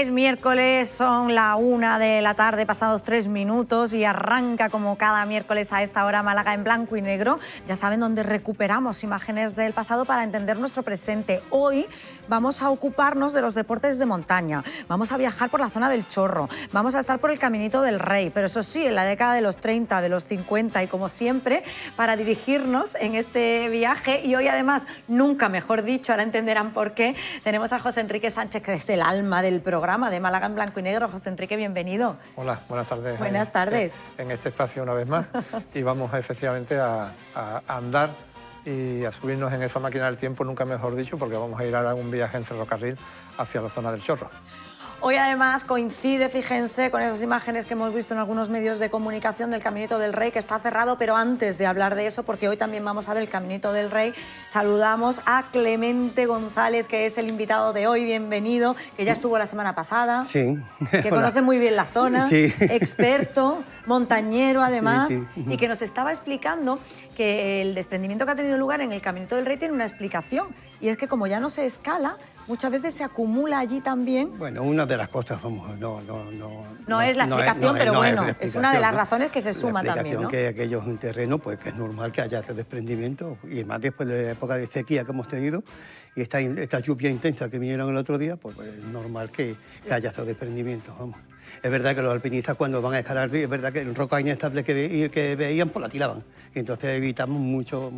Es miércoles, son la 1 de la tarde, pasados 3 minutos, y arranca como cada miércoles a esta hora Málaga en blanco y negro. Ya saben, donde recuperamos imágenes del pasado para entender nuestro presente. Hoy vamos a ocuparnos de los deportes de montaña, vamos a viajar por la zona del Chorro, vamos a estar por el Caminito del Rey, pero eso sí, en la década de los 30, de los 50, y como siempre, para dirigirnos en este viaje, y hoy además, nunca mejor dicho, ahora entenderán por qué, tenemos a José Enrique Sánchez, que es el alma del programa de Málaga en blanco y negro. José Enrique, bienvenido. Hola, buenas tardes. Buenas tardes. En este espacio una vez más, y vamos efectivamente a andar y a subirnos en esa máquina del tiempo, nunca mejor dicho, porque vamos a ir a un viaje en ferrocarril hacia la zona del Chorro. Hoy además coincide, fíjense, con esas imágenes que hemos visto en algunos medios de comunicación del Caminito del Rey, que está cerrado, pero antes de hablar de eso, porque hoy también vamos a ver el Caminito del Rey, saludamos a Clemente González, que es el invitado de hoy, bienvenido, que ya estuvo la semana pasada, sí. Que conoce muy bien la zona, sí. Experto, montañero además, sí. y que nos estaba explicando que el desprendimiento que ha tenido lugar en el Caminito del Rey tiene una explicación, y es que como ya no se escala, muchas veces se acumula allí también. Bueno, una de las cosas, vamos, no es la explicación, pero bueno, es una de las razones que se suma la también, ¿no? Que aquello es un terreno, pues que es normal que haya este desprendimiento, y más después de la época de sequía que hemos tenido, y esta lluvia intensa que vinieron el otro día, pues es normal que haya estos desprendimientos, vamos. Es verdad que los alpinistas cuando van a escalar, es verdad que en roca inestable que veían, pues la tiraban. Y entonces evitamos mucho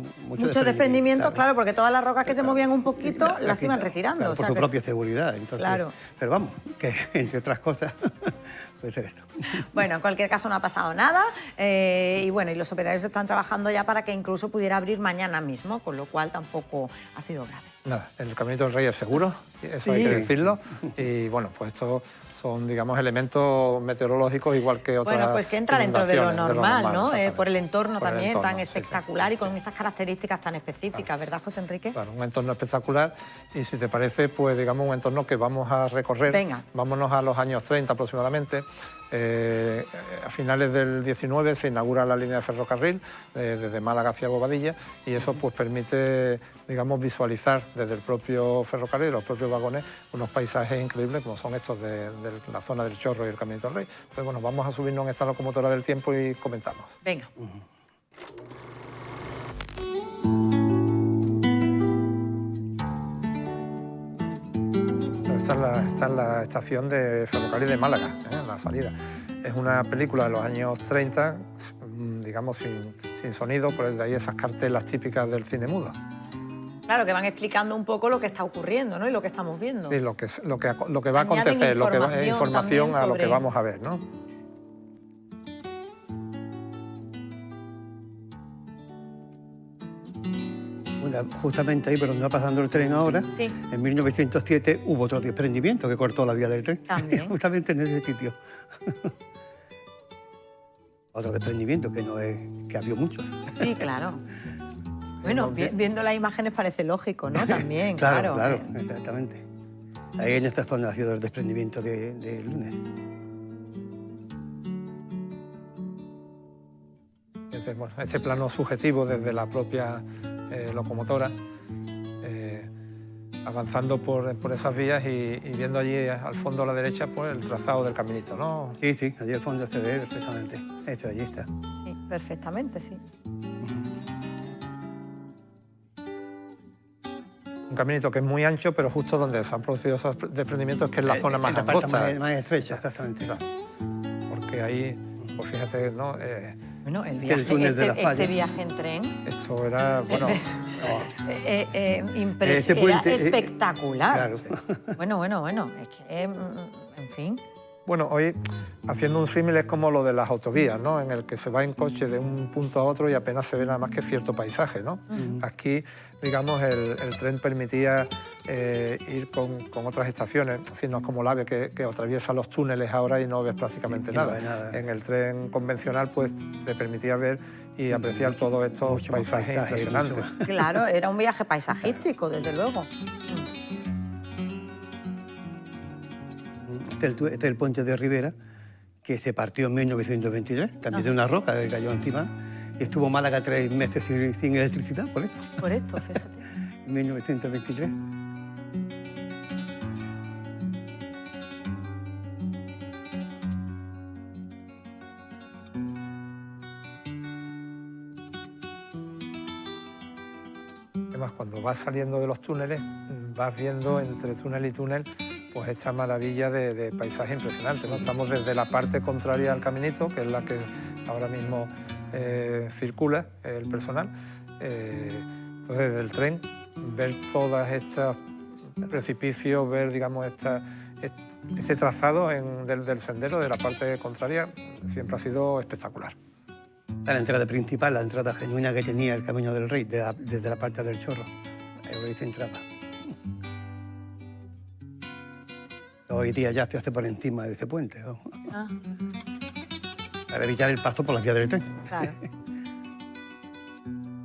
desprendimiento, claro, porque todas las rocas que se movían un poquito las iban retirando. Claro, o sea por su que... propia seguridad. Entonces, claro. Pero vamos, que entre otras cosas puede ser esto. Bueno, en cualquier caso no ha pasado nada, y bueno, y los operarios están trabajando ya para que incluso pudiera abrir mañana mismo, con lo cual tampoco ha sido grave. Nada, el Caminito del Rey es seguro, eso hay que decirlo, y bueno, pues esto son, digamos, elementos meteorológicos igual que otras. Bueno, pues que entra dentro de lo normal, ¿no? Por el entorno por también el entorno, tan espectacular, sí. Y con esas características tan específicas, claro. ¿Verdad, José Enrique? Claro, un entorno espectacular, y si te parece, pues digamos un entorno que vamos a recorrer. Venga. Vámonos a los años 30 aproximadamente. A finales del 19 se inaugura la línea de ferrocarril desde Málaga hacia Bobadilla, y eso pues permite, digamos, visualizar desde el propio ferrocarril, los propios vagones, unos paisajes increíbles como son estos de la zona del Chorro y el Caminito del Rey. Entonces, bueno, vamos a subirnos en esta locomotora del tiempo y comentamos. Venga. Esta es la estación de ferrocarril de Málaga, la salida. Es una película de los años 30, digamos sin sonido, por de ahí esas cartelas típicas del cine mudo. Claro, que van explicando un poco lo que está ocurriendo, ¿no? Y lo que estamos viendo. Sí, lo que va a acontecer, lo que va, información sobre... a lo que vamos a ver, ¿no? Justamente ahí por donde va pasando el tren ahora, sí. En 1907 hubo otro desprendimiento que cortó la vía del tren. También. Justamente en ese sitio. Otro desprendimiento que no es que había muchos. Sí, claro. Bueno, viendo las imágenes parece lógico, ¿no? También, claro. Claro, exactamente. Ahí en esta zona ha sido el desprendimiento de lunes. Bueno, este plano subjetivo desde la propia locomotora, avanzando por esas vías y viendo allí al fondo a la derecha pues, el trazado del caminito, ¿no? Sí, allí al fondo se ve perfectamente. Allí está. Sí, perfectamente, sí. Un caminito que es muy ancho, pero justo donde se han producido esos desprendimientos, que es la zona más angosta. Más estrecha, exactamente. Porque ahí, pues fíjate, ¿no? Bueno, el viaje, este viaje en tren... Esto era, bueno... era espectacular. Claro. Bueno, es que, en fin... Bueno, hoy haciendo un símil es como lo de las autovías, ¿no? En el que se va en coche de un punto a otro y apenas se ve nada más que cierto paisaje, ¿no? Aquí, digamos, el tren permitía ir con otras estaciones. En fin, no es como el AVE que atraviesa los túneles ahora y no ves prácticamente nada. En el tren convencional, pues, te permitía ver y apreciar todos estos paisajes impresionantes. Claro, era un viaje paisajístico, desde luego. Este es el puente de Ribera, que se partió en 1923, también de una roca que cayó encima, y estuvo Málaga 3 meses sin electricidad, por esto. Por esto, fíjate. En 1923. vas saliendo de los túneles vas viendo entre túnel y túnel pues esta maravilla de paisaje impresionante, ¿no? Estamos desde la parte contraria al caminito, que es la que ahora mismo circula el personal. Entonces, desde el tren, ver todas estas precipicios, ver, digamos, este trazado del sendero de la parte contraria, siempre ha sido espectacular. La entrada principal, la entrada genuina que tenía el Camino del Rey, desde la parte del Chorro, ahí se entraba. Hoy día ya se hace por encima de ese puente, ¿no? Ah. Para evitar el paso por la vía del tren. Claro.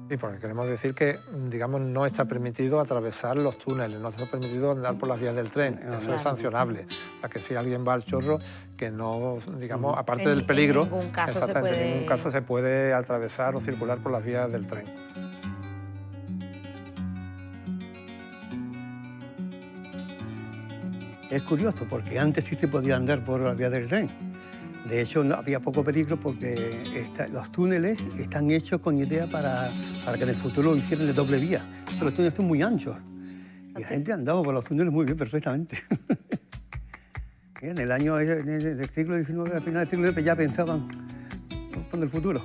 Sí, porque queremos decir que, digamos, no está permitido atravesar los túneles, no está permitido andar por las vías del tren. Eso es sancionable. O sea, que si alguien va al Chorro, que no, digamos, aparte del peligro, en ningún caso en ningún caso se puede atravesar o circular por las vías del tren. Es curioso, porque antes sí se podía andar por la vía del tren. De hecho, había poco peligro porque los túneles están hechos con idea para que en el futuro lo hicieran de doble vía. Pero los túneles son muy anchos. Y la gente andaba por los túneles muy bien, perfectamente. En el año del siglo XIX, al final del siglo XIX, ya pensaban en el futuro.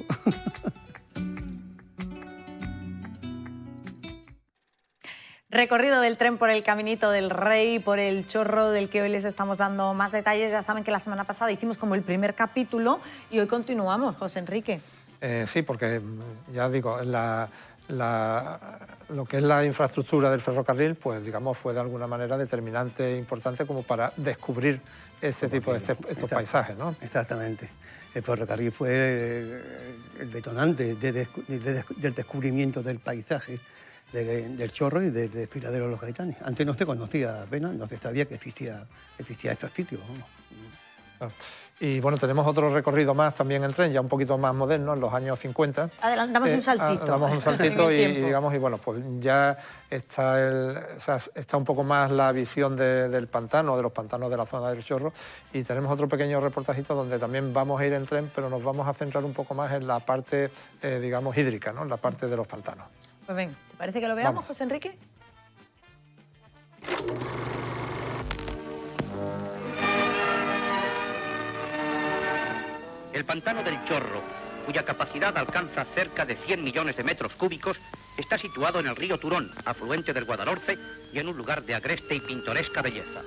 Recorrido del tren por el Caminito del Rey, por el Chorro, del que hoy les estamos dando más detalles. Ya saben que la semana pasada hicimos como el primer capítulo y hoy continuamos, José Enrique. Sí, porque ya digo, lo que es la infraestructura del ferrocarril, pues digamos, fue de alguna manera determinante e importante como para descubrir este tipo de estos paisajes, ¿no? Exactamente. El ferrocarril fue el detonante del descubrimiento del paisaje del Chorro y del desfiladero de los Gaitanes. Antes no se conocía apenas, no se sabía que existía estos sitios. Claro. Y bueno, tenemos otro recorrido más también en tren, ya un poquito más moderno, en los años 50. Damos un saltito. Damos un saltito y bueno, pues ya está un poco más la visión del pantano, de los pantanos de la zona del Chorro, y tenemos otro pequeño reportajito donde también vamos a ir en tren, pero nos vamos a centrar un poco más en la parte, digamos, hídrica, ¿no? En la parte de los pantanos. Pues ven, ¿te parece que lo veamos, Vamos. José Enrique? El pantano del Chorro, cuya capacidad alcanza cerca de 100 millones de metros cúbicos, está situado en el río Turón, afluente del Guadalhorce, y en un lugar de agreste y pintoresca belleza.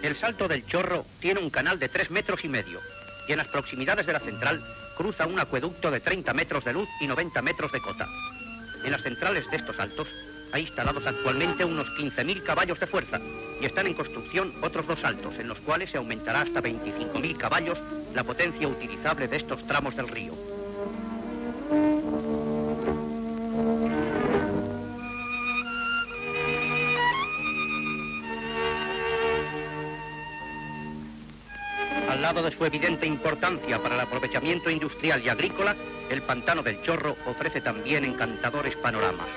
El Salto del Chorro tiene un canal de 3,5 metros y en las proximidades de la central cruza un acueducto de 30 metros de luz y 90 metros de cota. En las centrales de estos saltos hay instalados actualmente unos 15.000 caballos de fuerza y están en construcción otros 2 saltos en los cuales se aumentará hasta 25.000 caballos la potencia utilizable de estos tramos del río. Al lado de su evidente importancia para el aprovechamiento industrial y agrícola, el pantano del Chorro ofrece también encantadores panoramas.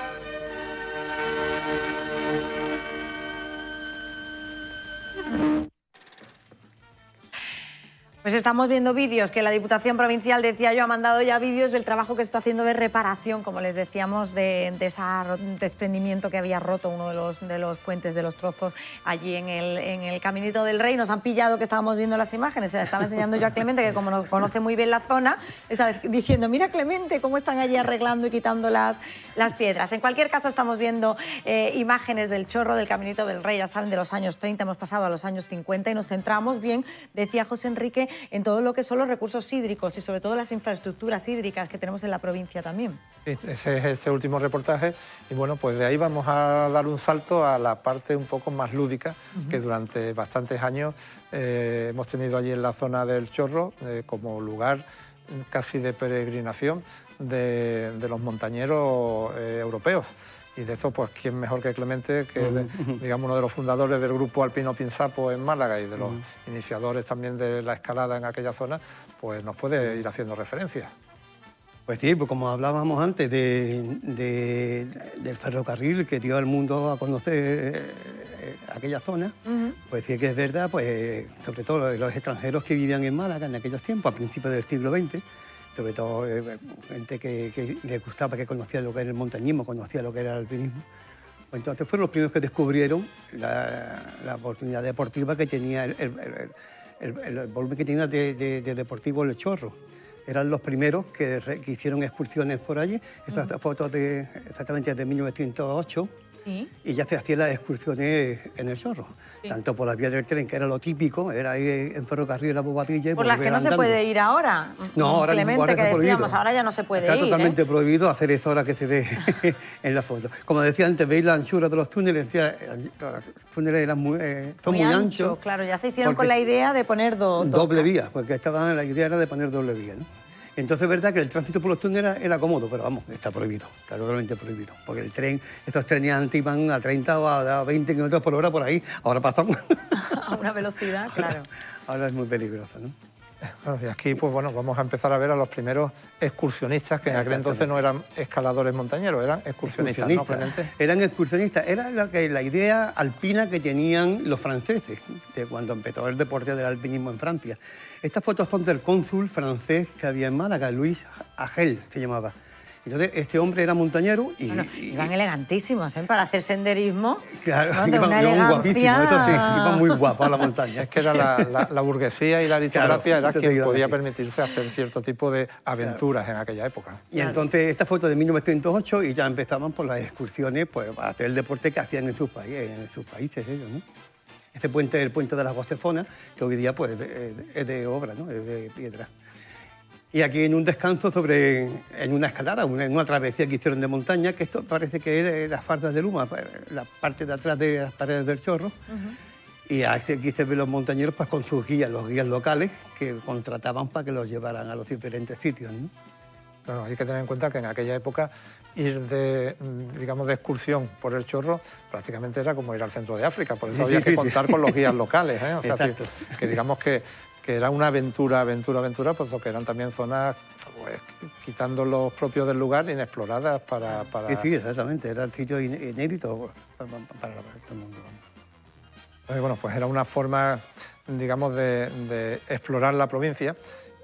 Pues estamos viendo vídeos que la Diputación Provincial, decía yo, ha mandado ya vídeos del trabajo que se está haciendo de reparación, como les decíamos, de ese desprendimiento que había roto uno de los puentes, de los trozos allí en el Caminito del Rey. Nos han pillado que estábamos viendo las imágenes, se las estaba enseñando yo a Clemente, que como nos conoce muy bien la zona, estaba diciendo, mira Clemente, cómo están allí arreglando y quitando las piedras. En cualquier caso, estamos viendo imágenes del Chorro, del Caminito del Rey, ya saben, de los años 30, hemos pasado a los años 50 y nos centramos bien, decía José Enrique, en todo lo que son los recursos hídricos y sobre todo las infraestructuras hídricas que tenemos en la provincia también. Sí, ese es este último reportaje y bueno, pues de ahí vamos a dar un salto a la parte un poco más lúdica que durante bastantes años hemos tenido allí en la zona del Chorro como lugar casi de peregrinación de los montañeros europeos. Y de esto, pues, ¿quién mejor que Clemente, que es, digamos, uno de los fundadores del grupo alpino Pinzapo en Málaga y de los iniciadores también de la escalada en aquella zona, pues nos puede ir haciendo referencias? Pues sí, pues como hablábamos antes del ferrocarril que dio al mundo a conocer aquella zona, pues sí que es verdad, pues sobre todo los extranjeros que vivían en Málaga en aquellos tiempos, a principios del siglo XX, sobre todo gente que le gustaba, que conocía lo que era el montañismo, conocía lo que era el alpinismo. Pues entonces fueron los primeros que descubrieron la oportunidad deportiva que tenía, el volumen que tenía de deportivo el Chorro. Eran los primeros que hicieron excursiones por allí. Esta foto exactamente de 1908. Sí. Y ya se hacían las excursiones en el Chorro. Sí. Tanto por la vía del tren, que era lo típico, era ir en ferrocarril a Bobadilla. Por las que no se puede ir ahora. No, ahora Clemente, mismo que está decíamos, prohibido. ahora ya no se puede Está ir. totalmente prohibido hacer esto ahora que se ve en la foto. Como decía antes, veis la anchura de los túneles, decía, los túneles eran son muy anchos. Claro, ya se hicieron porque con la idea de poner doble vía, porque la idea era de poner doble vía, ¿no? Entonces es verdad que el tránsito por los túneles era cómodo, pero vamos, está prohibido, está totalmente prohibido. Porque el tren, estos trenes antes iban a 30 o a 20 kilómetros por hora por ahí, ahora pasan. A una velocidad, claro. Ahora es muy peligroso, ¿no? Bueno, y aquí, pues bueno, vamos a empezar a ver a los primeros excursionistas, que en aquel entonces no eran escaladores montañeros, eran excursionistas, ¿no, Clemente? Eran excursionistas, era la idea alpina que tenían los franceses, de cuando empezó el deporte del alpinismo en Francia. Estas fotos son del cónsul francés que había en Málaga, Luis Agel, se llamaba. Entonces, este hombre era montañero y... Bueno, iban elegantísimos, ¿eh? Para hacer senderismo. Claro, ¿no? De una iban guapísimos, elegancia... esto sí, iban muy guapos a la montaña. Es que era la burguesía y la aristocracia, Claro, era quien iba a podía decir. permitirse hacer cierto tipo de aventuras en aquella época. Y entonces esta foto de 1908 y ya empezaban por las excursiones pues, para hacer el deporte que hacían en sus países ellos, ¿no? Este puente es el puente de la Josefona, que hoy día pues, es de obra, ¿no? Es de piedra. Y aquí en un descanso en una escalada, en una travesía que hicieron de montaña, que esto parece que es las faldas de Luma, la parte de atrás de las paredes del Chorro. Y aquí se ven los montañeros pues, con sus guías, los guías locales, que contrataban para que los llevaran a los diferentes sitios, ¿no? Bueno, hay que tener en cuenta que en aquella época ir de excursión por el Chorro prácticamente era como ir al centro de África, por eso había que contar con los guías locales, ¿eh? O sea, Exacto. que digamos que era una aventura, puesto que eran también zonas, pues, quitando los propios del lugar, inexploradas para... Sí, exactamente, era un sitio inédito para todo el mundo. Entonces, bueno, pues era una forma, digamos, de explorar la provincia.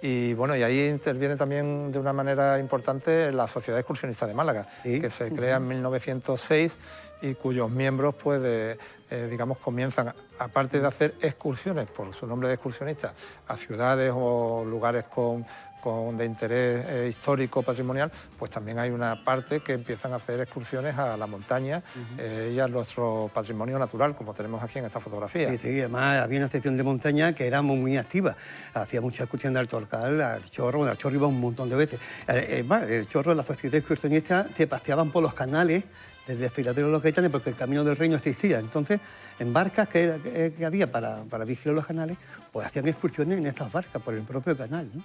Y bueno, y ahí interviene también de una manera importante la Sociedad Excursionista de Málaga, ¿Sí? que se crea en 1906 y cuyos miembros, pues, digamos, comienzan, aparte de hacer excursiones, por su nombre de excursionistas, a ciudades o lugares de interés histórico, patrimonial, pues también hay una parte que empiezan a hacer excursiones a la montaña y a nuestro patrimonio natural, como tenemos aquí en esta fotografía. Sí, además había una sección de montaña que era muy activa. Hacía muchas excursiones de Altorcal, al Chorro, bueno, al Chorro iba un montón de veces. El Chorro, la Sociedad Excursionista, se paseaban por los canales desde Filadero a los Gaitanes, porque el Camino del Reino existía. Entonces, en barcas que había para vigilar los canales, pues hacían excursiones en estas barcas por el propio canal, ¿no?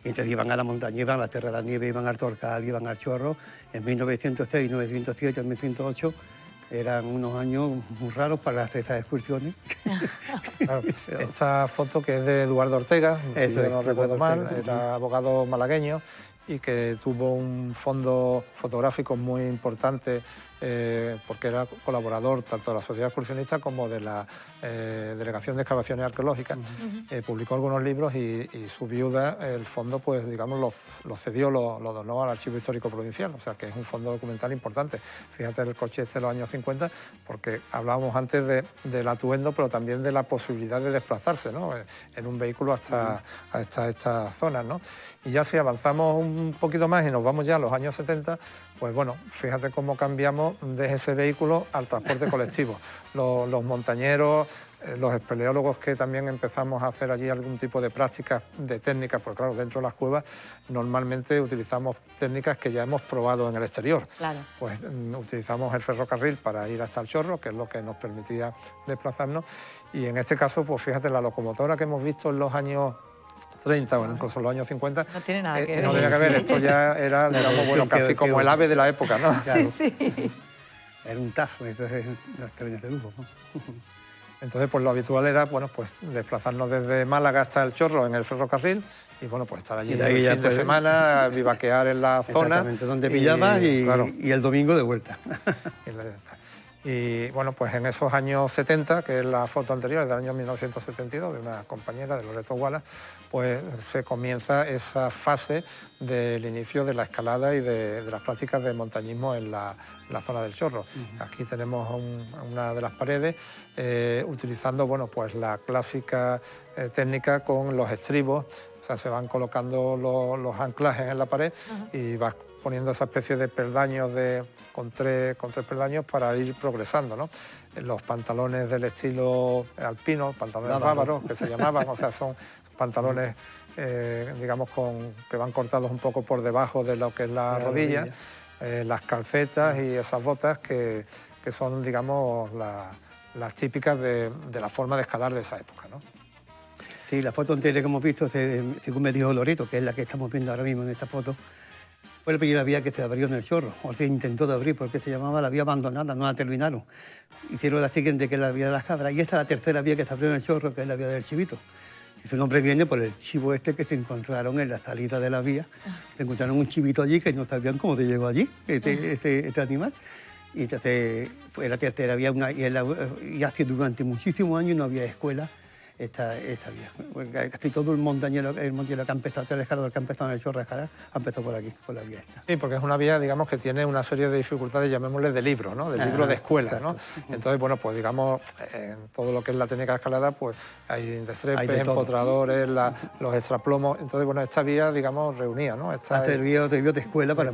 Y entonces iban a la montaña, iban a la Tierra de la Nieve, iban al Torcal, iban al Chorro. En 1906, 1907, 1908 eran unos años muy raros para hacer estas excursiones. Claro, esta foto que es de Eduardo Ortega, si yo no recuerdo mal, era abogado malagueño y que tuvo un fondo fotográfico muy importante porque era colaborador tanto de la Sociedad Excursionista como de la Delegación de Excavaciones Arqueológicas. Publicó algunos libros y su viuda, el fondo, pues digamos, lo cedió, lo donó al Archivo Histórico Provincial, o sea que es un fondo documental importante. Fíjate el coche de los años 50, porque hablábamos antes del atuendo, pero también de la posibilidad de desplazarse, ¿no? En un vehículo hasta estas zonas, ¿no? Y ya si avanzamos un poquito más y nos vamos ya a los años 70, pues bueno, fíjate cómo cambiamos de ese vehículo al transporte colectivo. Los montañeros, los espeleólogos que también empezamos a hacer allí algún tipo de prácticas, de técnicas, porque claro, dentro de las cuevas normalmente utilizamos técnicas que ya hemos probado en el exterior. Claro. Pues utilizamos el ferrocarril para ir hasta el Chorro, que es lo que nos permitía desplazarnos, y en este caso, pues fíjate, la locomotora que hemos visto en los años 30 o incluso en los años 50... No tiene nada que ver. No tiene que ver, esto ya era digamos, bueno, casi como el ave de la época, ¿no? Sí, sí. Era un tajo, entonces los trenes de lujo, ¿no? Entonces, pues lo habitual era, bueno, pues desplazarnos desde Málaga hasta El Chorro en el ferrocarril y, bueno, pues estar allí Y de el ahí ya, fin de pues, semana, vivaquear en la zona. Exactamente, donde pillabas y, claro, y el domingo de vuelta. y, bueno, pues en esos años 70, que es la foto anterior, es del año 1972, de una compañera, de Loreto Wallace, pues se comienza esa fase del inicio de la escalada y de las prácticas de montañismo en la zona del Chorro. Aquí tenemos una de las paredes utilizando, bueno, pues la clásica técnica con los estribos. O sea, se van colocando los anclajes en la pared y vas poniendo esa especie de peldaños con tres peldaños para ir progresando, ¿no? Los pantalones del estilo alpino, pantalones bávaros, que se llamaban, o sea, son pantalones, digamos, que van cortados un poco por debajo de lo que es la rodilla. Las calcetas y esas botas que son, digamos, las típicas de la forma de escalar de esa época, ¿no? Sí, la foto anterior que hemos visto, según me dijo Loreto, que es la que estamos viendo ahora mismo en esta foto, fue la primera vía que se abrió en el Chorro, o se intentó de abrir, porque se llamaba la vía abandonada, no la terminaron. Hicieron la siguiente, que es la vía de las Cabras, y esta es la tercera vía que se abrió en el Chorro, que es la vía del Chivito. Y su nombre viene por el chivo este que se encontraron en la salida de la vía. Se encontraron un chivito allí que no sabían cómo se llegó allí, este animal. Y entonces fue la tercera vía, y hace durante muchísimos años no había escuela esta vía. Casi todo el montañero que ha empezado, el escalador que ha empezado en el Chorro a escalar, ha empezado por aquí, por la vía esta. Sí, porque es una vía, digamos, que tiene una serie de dificultades, llamémosle de libro, ¿no? De libro de escuela, ¿no? Entonces, bueno, pues digamos, en todo lo que es la técnica de escalada, pues hay destrepes, empotradores, los extraplomos. Entonces, bueno, esta vía, digamos, reunía, ¿no? Ha servido de escuela para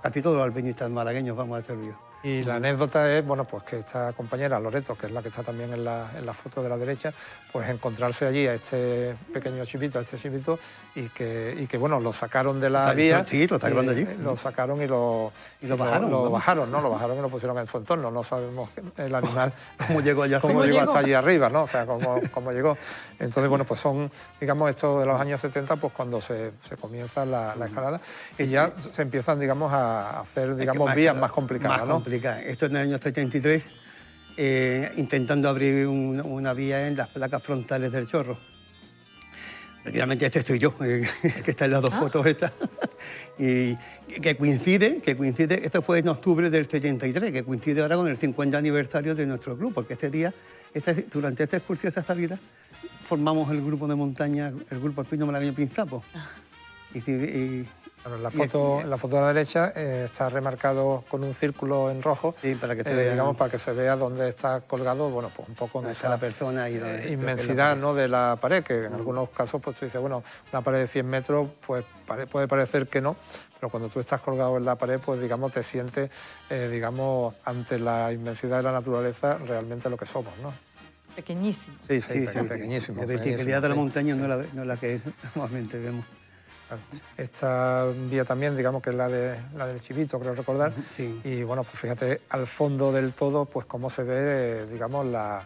casi todos los alpinistas malagueños, vamos, ha servido. Y la anécdota es, bueno, pues que esta compañera, Loreto, que es la que está también en la foto de la derecha, pues encontrarse allí a este pequeño chivito, y que bueno, lo sacaron de la vía. Sí, lo sacaron de allí. Lo sacaron y lo bajaron. Lo bajaron y lo pusieron en su entorno. No sabemos el animal cómo llegó allá. cómo llegó hasta allí arriba, ¿no? O sea, cómo llegó. Entonces, bueno, pues son, digamos, esto de los años 70, pues cuando se comienza la escalada y ya se empiezan, digamos, a hacer, digamos, vías más complicadas, ¿no? Esto en el año 73, intentando abrir una vía en las placas frontales del Chorro. Prácticamente este estoy yo, que está en las dos fotos estas. Y que coincide, esto fue en octubre del 73, que coincide ahora con el 50 aniversario de nuestro club, porque este día, durante esta excursión, esta salida, formamos el grupo de montaña, el grupo alpino malagueño Pinzapo. Bueno, en la foto de la derecha está remarcado con un círculo en rojo, sí, para que digamos, para que se vea dónde está colgado, bueno, pues un poco esa la persona y inmensidad, ¿no?, de la pared, que en algunos casos pues tú dices, bueno, una pared de 100 metros pues puede parecer que no, pero cuando tú estás colgado en la pared, pues digamos, te sientes, digamos, ante la inmensidad de la naturaleza, realmente lo que somos, ¿no? Pequeñísimo. Sí, pequeñísimo. La verticalidad de la montaña no es la que normalmente vemos. Esta vía también, digamos, que es la del Chivito, creo recordar. Sí. Y bueno, pues fíjate, al fondo del todo, pues cómo se ve, digamos, la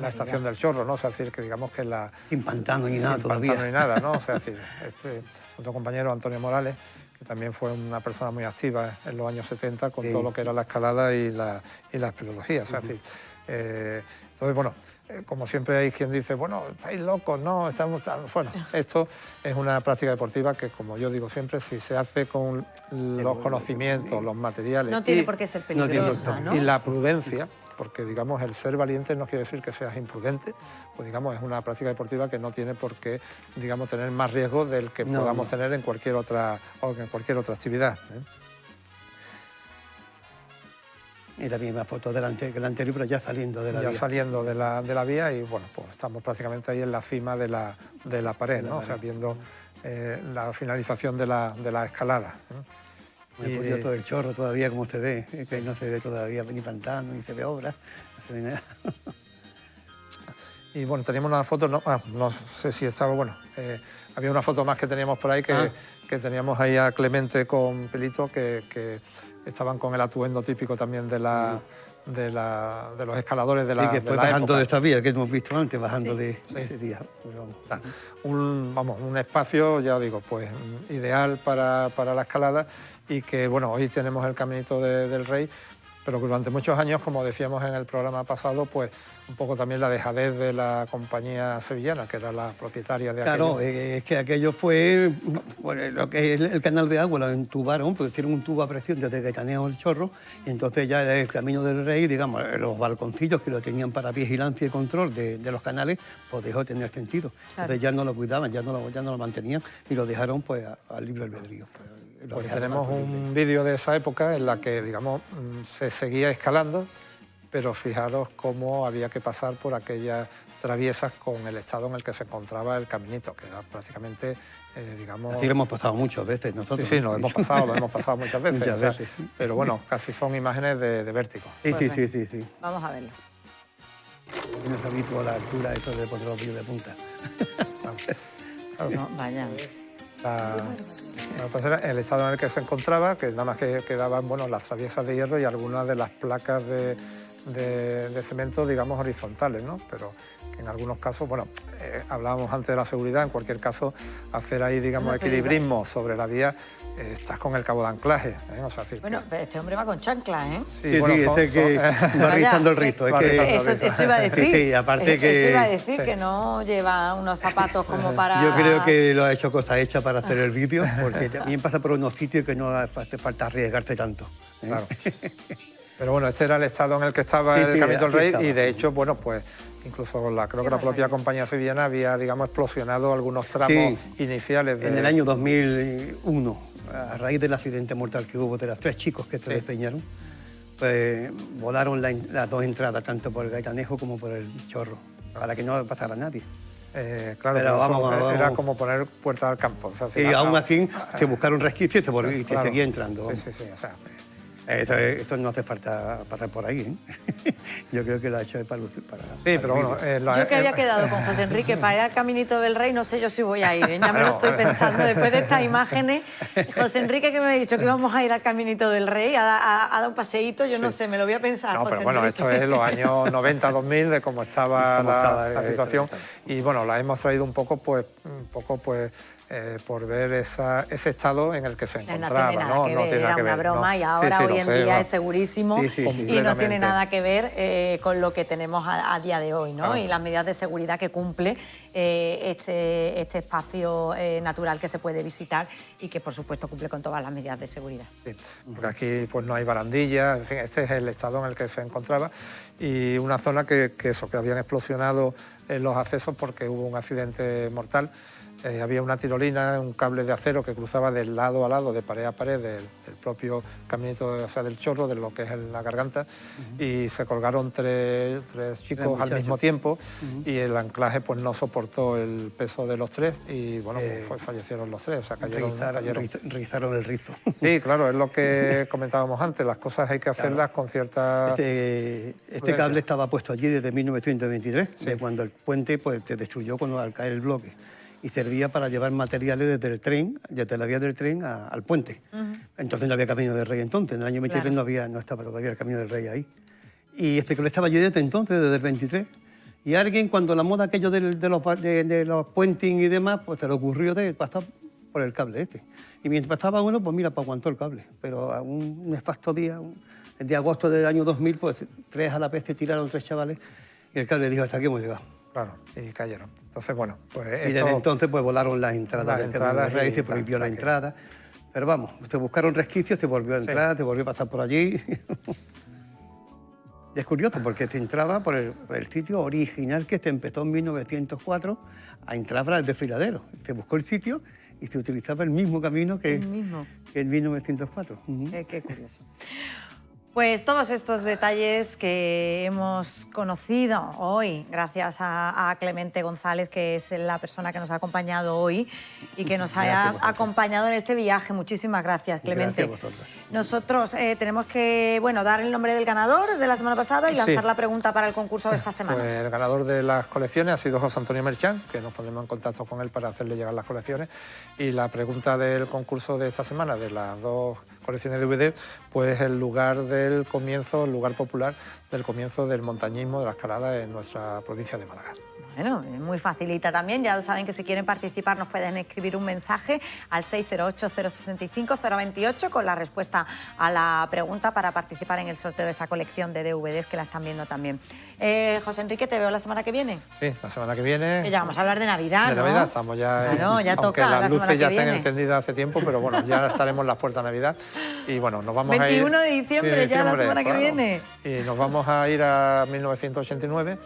estación del Chorro, ¿no? O sea, es decir, que digamos que sin pantano ni nada todavía. Sin pantano ni nada, ¿no? O sea, es decir, otro compañero, Antonio Morales, que también fue una persona muy activa en los años 70 con todo lo que era la escalada y la espeleología. O sea, es decir, entonces, bueno, como siempre hay quien dice, bueno, estáis locos, no, estamos tan... Bueno, esto es una práctica deportiva que, como yo digo siempre, si se hace con los conocimientos, los materiales... No tiene por qué ser peligrosa, ¿no? Y la prudencia, porque, digamos, el ser valiente no quiere decir que seas imprudente, pues, digamos, es una práctica deportiva que no tiene por qué, digamos, tener más riesgo del que podamos tener en cualquier otra actividad, ¿eh? Es la misma foto que la anterior, pero ya saliendo de la vía. Ya saliendo de la vía y, bueno, pues estamos prácticamente ahí en la cima de la pared, ¿no? O sea, viendo la finalización de la escalada, ¿eh? Me he podido todo el Chorro todavía, como se ve, que no se ve todavía ni pantano, ni se ve obra, no se ve nada. Y, bueno, teníamos una foto, no sé si estaba, bueno, había una foto más que teníamos por ahí, que teníamos ahí a Clemente con Pelito, que estaban con el atuendo típico también de los escaladores de la época. Sí, que fue bajando de esta vía que hemos visto antes, bajando de ese día. Un espacio, ya digo, pues ideal para la escalada y que, bueno, hoy tenemos el Caminito del Rey, pero que durante muchos años, como decíamos en el programa pasado, pues un poco también la dejadez de la compañía sevillana, que era la propietaria de aquello. Claro, es que aquello fue, bueno, lo que es el canal de agua lo entubaron, porque tienen un tubo a presión desde el Gaitaneo al Chorro, y entonces ya el Camino del Rey, digamos, los balconcillos que lo tenían para vigilancia y control de los canales, pues dejó de tener sentido. Claro. Entonces ya no lo cuidaban, ya no lo mantenían y lo dejaron pues al libre albedrío. Pues tenemos un vídeo de esa época en la que, digamos, se seguía escalando, pero fijaros cómo había que pasar por aquellas traviesas con el estado en el que se encontraba el caminito, que era prácticamente, digamos... Así lo hemos pasado muchas veces nosotros. Sí, lo hemos pasado muchas veces. Muchas veces. Pero bueno, casi son imágenes de vértigo. Sí, Pues sí. Vamos a verlo. No es habitual la altura esto de poner los vídeos de punta. Claro. No, vaya. Bueno, pues era el estado en el que se encontraba, que nada más que quedaban, bueno, las traviesas de hierro y algunas de las placas de cemento, digamos, horizontales, ¿no? Pero que en algunos casos, bueno, hablábamos antes de la seguridad, en cualquier caso, hacer ahí, digamos, equilibrismo sobre la vía, estás con el cabo de anclaje, ¿eh? O sea, Bueno, pero este hombre va con chanclas, ¿eh? Sí, que va rizando el rizo. Eso iba a decir. Sí, aparte que... Eso iba a decir, que no lleva unos zapatos como para... Yo creo que lo ha hecho cosa hecha para hacer el vídeo, porque también pasa por unos sitios que no hace falta arriesgarse tanto. Claro. Pero bueno, este era el estado en el que estaba Sí, el Camino del Rey estaba. Y de hecho, bueno, pues incluso creo que la propia compañía sevillana había, digamos, explosionado algunos tramos iniciales. En el año 2001, a raíz del accidente mortal que hubo de los 3 chicos que se despeñaron, pues volaron las 2 entradas, tanto por el Gaitanejo como por el Chorro, para que no pasara nadie. Claro, Pero vamos. Era como poner puerta al campo. O sea, Y aún así se buscaron resquicios y se claro. seguía entrando. Sí, o sea, Esto no hace falta pasar por ahí, ¿eh? Yo creo que lo ha hecho para lucir. Sí, pero bueno... Yo que había quedado con José Enrique para ir al Caminito del Rey, no sé yo si voy a ir, ¿eh? Ya me lo estoy pensando después de estas imágenes. José Enrique, que me ha dicho que íbamos a ir al Caminito del Rey, a dar un paseíito, yo no sé, me lo voy a pensar. No, José pero bueno, Enrique. esto es los años 90, 2000, de cómo estaba la situación. Y bueno, la hemos traído un poco, pues por ver ese estado en el que se encontraba. No tiene nada que ver, era una broma y ahora hoy en día es segurísimo y no tiene nada que ver con lo que tenemos a día de hoy, ¿no? Claro. Y las medidas de seguridad que cumple este espacio natural que se puede visitar y que por supuesto cumple con todas las medidas de seguridad. Sí, porque aquí pues no hay barandillas, en fin, este es el estado en el que se encontraba y una zona que habían explosionado los accesos porque hubo un accidente mortal. Había una tirolina, un cable de acero que cruzaba de lado a lado, de pared a pared, del propio caminito, o sea, del Chorro, de lo que es la garganta, y se colgaron tres chicos al mismo tiempo y el anclaje pues no soportó el peso de los 3 y bueno, pues fallecieron los 3, o sea, cayeron. Rizaron el rizo. Sí, claro, es lo que comentábamos antes, las cosas hay que hacerlas con cierta... Este cable estaba puesto allí desde 1923, de cuando el puente pues, se destruyó al caer el bloque. Y servía para llevar materiales desde el tren, desde la vía del tren al puente. Entonces no había Camino del Rey entonces, en el año 23 no estaba todavía el Camino del Rey ahí. Y este cable estaba allí desde entonces, desde el 23. Y alguien, cuando la moda aquello de los puenting y demás, pues se le ocurrió de pasar por el cable este. Y mientras pasaba uno, pues mira, pues aguantó el cable. Pero a un nefasto día, el de agosto del año 2000, pues 3 a la peste tiraron 3 chavales y el cable dijo, hasta aquí hemos llegado. Claro, y cayeron. Entonces, bueno, pues y desde entonces pues volaron las entradas del Camino del Rey, se prohibió la entrada. Pero vamos, se buscaron resquicios, te volvió a entrar, te volvió a pasar por allí. Y es curioso porque te entraba por el sitio original que te empezó en 1904 a entrar para el desfiladero. Te buscó el sitio y se utilizaba el mismo camino que en 1904. Qué curioso. Pues todos estos detalles que hemos conocido hoy, gracias a Clemente González, que es la persona que nos ha acompañado hoy y que nos ha acompañado en este viaje. Muchísimas gracias, Clemente. Gracias a vosotros. Nosotros tenemos que dar el nombre del ganador de la semana pasada y lanzar la pregunta para el concurso de esta semana. Pues el ganador de las colecciones ha sido José Antonio Merchán, que nos pondremos en contacto con él para hacerle llegar las colecciones. Y la pregunta del concurso de esta semana, de las 2 colecciones de DVD, pues el lugar del comienzo, el lugar popular del comienzo del montañismo, de la escalada en nuestra provincia de Málaga. Bueno, es muy facilita también. Ya lo saben que si quieren participar nos pueden escribir un mensaje al 608-065-028 con la respuesta a la pregunta para participar en el sorteo de esa colección de DVDs que la están viendo también. José Enrique, ¿te veo la semana que viene? Sí, la semana que viene. Que ya vamos a hablar de Navidad, De ¿no? Navidad, estamos ya... Claro, ya toca aunque la las semana luces que ya viene. están encendidas hace tiempo, pero bueno, ya estaremos en las puertas de Navidad. Y bueno, nos vamos 21 a ir... de diciembre, ya la semana que viene. Y nos vamos a ir a 1989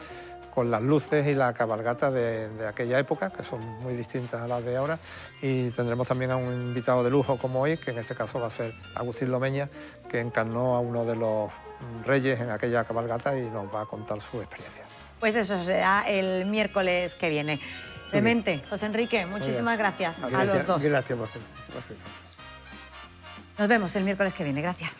con las luces y la cabalgata de aquella época, que son muy distintas a las de ahora, y tendremos también a un invitado de lujo como hoy, que en este caso va a ser Agustín Lomeña, que encarnó a uno de los reyes en aquella cabalgata y nos va a contar su experiencia. Pues eso será el miércoles que viene. Clemente, José Enrique, muchísimas gracias a los dos. Gracias por ser. Nos vemos el miércoles que viene, gracias.